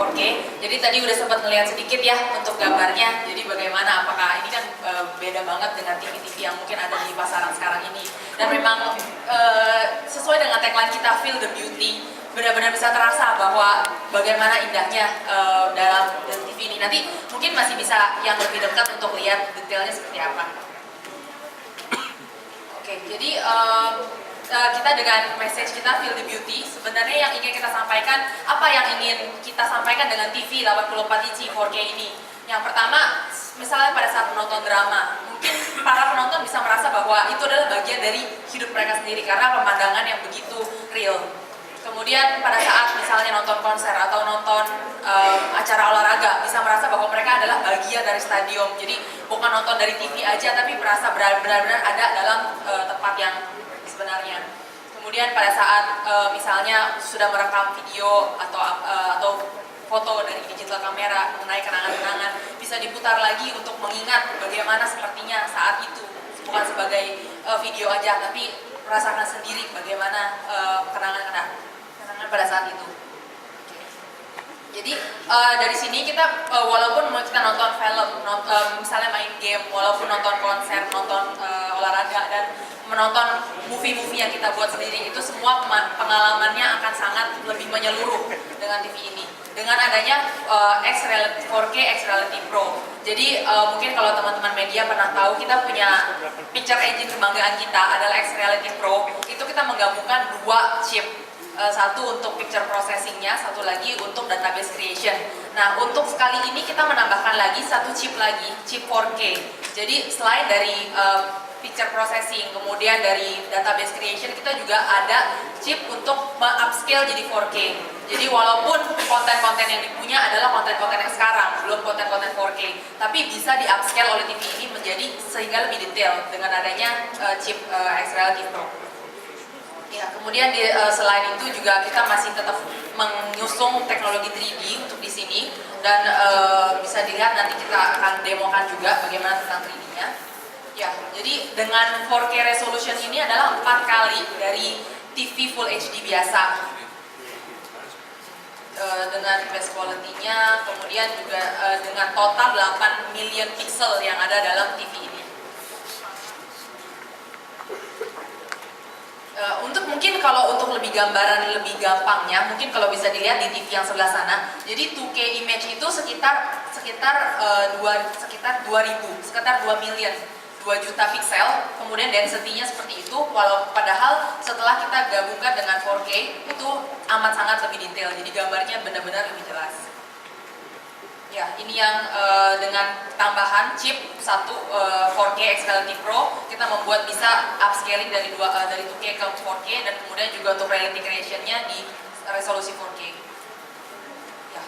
4K. Jadi tadi udah sempat melihat sedikit ya untuk gambarnya. Jadi bagaimana, apakah ini kan beda banget dengan TV-TV yang mungkin ada di pasaran sekarang ini. Dan memang sesuai dengan tagline kita, Feel the Beauty. Benar-benar bisa terasa bahwa bagaimana indahnya dalam TV ini. Nanti mungkin masih bisa yang lebih dekat untuk lihat detailnya seperti apa. Oke, jadi kita dengan message kita Feel the Beauty, sebenarnya yang ingin kita sampaikan, apa yang ingin kita sampaikan dengan TV 84 inci 4K ini. Yang pertama, misalnya pada saat menonton drama, mungkin para penonton bisa merasa bahwa itu adalah bagian dari hidup mereka sendiri karena pemandangan yang begitu real. Kemudian pada saat misalnya nonton konser atau nonton acara olahraga, bisa merasa bahwa mereka adalah bagian dari stadion. Jadi bukan nonton dari TV aja, tapi merasa benar-benar ada dalam tempat yang sebenarnya. Kemudian pada saat misalnya sudah merekam video atau foto dari digital kamera mengenai kenangan-kenangan, bisa diputar lagi untuk mengingat bagaimana sepertinya saat itu, bukan sebagai video aja, tapi merasakan sendiri bagaimana kenangan pada saat itu. Jadi dari sini kita walaupun kita nonton film, misalnya main game, walaupun nonton konser, nonton olahraga dan menonton movie-movie yang kita buat sendiri, itu semua pengalamannya akan sangat lebih menyeluruh dengan TV ini. Dengan adanya X-Reality 4K, X-Reality Pro. Jadi mungkin kalau teman-teman media pernah tahu, kita punya picture engine kebanggaan kita adalah X-Reality Pro. Itu kita menggabungkan dua chip. Satu untuk picture processingnya, satu lagi untuk database creation. Nah, untuk sekali ini kita menambahkan lagi satu chip lagi, chip 4K. Jadi selain dari picture processing, kemudian dari database creation, kita juga ada chip untuk upscale jadi 4K. Jadi walaupun konten-konten yang dipunya adalah konten-konten yang sekarang, belum konten-konten 4K, tapi bisa di-upscale oleh TV ini menjadi sehingga lebih detail dengan adanya chip X-Reality Pro. Ya, kemudian selain itu juga kita masih tetap mengusung teknologi 3D untuk di sini dan bisa dilihat nanti kita akan demokan juga bagaimana tentang 3D-nya. Ya, jadi dengan 4K resolution ini adalah 4 kali dari TV Full HD biasa. Dengan best quality-nya, kemudian juga dengan total 8 million pixel yang ada dalam TV ini. Mungkin kalau untuk lebih gambaran lebih gampangnya, mungkin kalau bisa dilihat di TV yang sebelah sana. Jadi 2K image itu sekitar 2 million, 2 juta pixel. Kemudian density-nya seperti itu. Padahal setelah kita gabungkan dengan 4K itu amat sangat lebih detail. Jadi gambarnya benar-benar lebih jelas. Ya, ini yang dengan tambahan chip 4K X-Reality Pro, kita membuat bisa upscaling dari 2K ke 4K dan kemudian juga untuk reality creation-nya di resolusi 4K. Ya.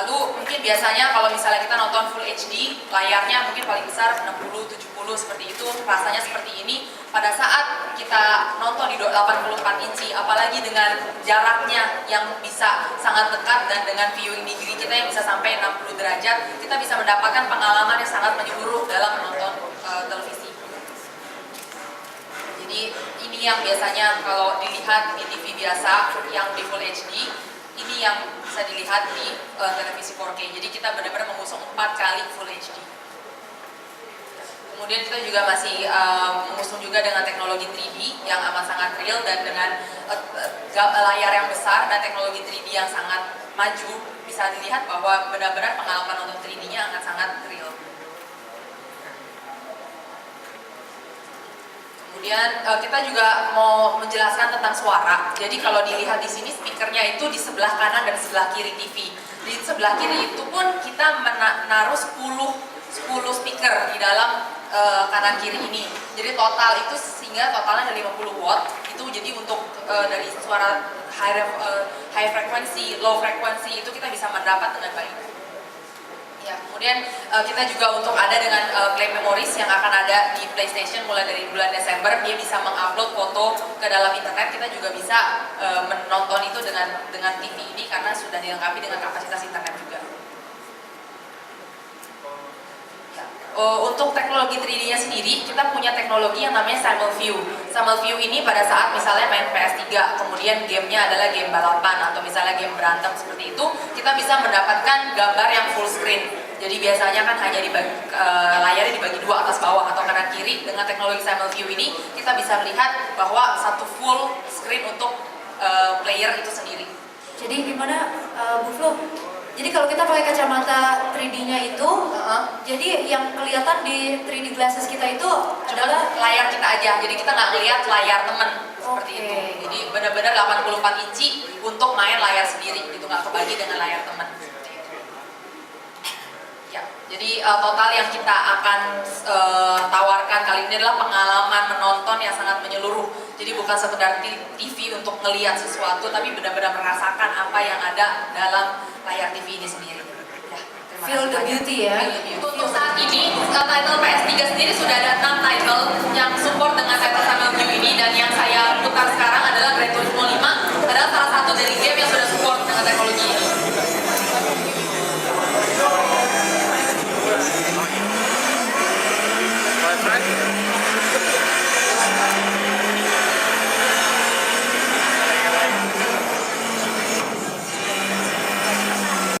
Lalu mungkin biasanya kalau misalnya kita nonton Full HD, layarnya mungkin paling besar 60-70 seperti itu, rasanya seperti ini. Pada saat kita nonton di 84 inci, apalagi dengan jaraknya yang bisa sangat dekat dan dengan viewing degree kita yang bisa sampai 60 derajat, kita bisa mendapatkan pengalaman yang sangat menyeluruh dalam menonton televisi. Jadi ini yang biasanya kalau dilihat di TV biasa yang di Full HD, ini yang bisa dilihat di televisi 4K. Jadi kita benar-benar mengusung 4 kali Full HD. Kemudian kita juga masih mengusung juga dengan teknologi 3D yang amat sangat real dan dengan layar yang besar dan teknologi 3D yang sangat maju, bisa dilihat bahwa benar-benar pengalaman untuk 3D-nya akan sangat real. Kemudian kita juga mau menjelaskan tentang suara. Jadi kalau dilihat di sini speakernya itu di sebelah kanan dan sebelah kiri TV. Di sebelah kiri itu pun kita menaruh 10 speaker di dalam kanan kiri ini. Jadi total itu sehingga totalnya ada 50 watt. Itu jadi untuk dari suara high frequency, low frequency itu kita bisa mendapat dengan baik. Ya, kemudian kita juga untuk ada dengan Play Memories yang akan ada di PlayStation mulai dari bulan Desember, dia bisa mengupload foto ke dalam internet. Kita juga bisa menonton itu dengan TV ini karena sudah dilengkapi dengan kapasitas internet juga. Ya. Untuk teknologi 3D-nya sendiri, kita punya teknologi yang namanya Simul View. Simul View ini pada saat misalnya main PS3, kemudian gamenya adalah game balapan atau misalnya game berantem seperti itu, kita bisa mendapatkan gambar yang full screen. Jadi biasanya kan hanya layarnya dibagi dua, atas bawah atau kanan kiri. Dengan teknologi Simul View ini, kita bisa melihat bahwa satu full screen untuk player itu sendiri. Jadi gimana Bu Flo? Jadi kalau kita pakai kacamata 3D-nya itu, jadi yang kelihatan di 3D glasses kita itu adalah layar kita aja. Jadi kita nggak lihat layar temen seperti itu. Jadi benar-benar 84 inci untuk main layar sendiri. Itu nggak kebagi dengan layar temen. Ya, jadi total yang kita akan tawarkan kali ini adalah pengalaman menonton yang sangat menyeluruh. Jadi bukan sekedar TV untuk ngelihat sesuatu, tapi benar-benar merasakan apa yang ada dalam layar TV ini sendiri. Ya, Feel the beauty ya. Untuk saat ini, title PS3 sendiri sudah ada 6 title yang support dengan title Simul View ini, dan yang saya putar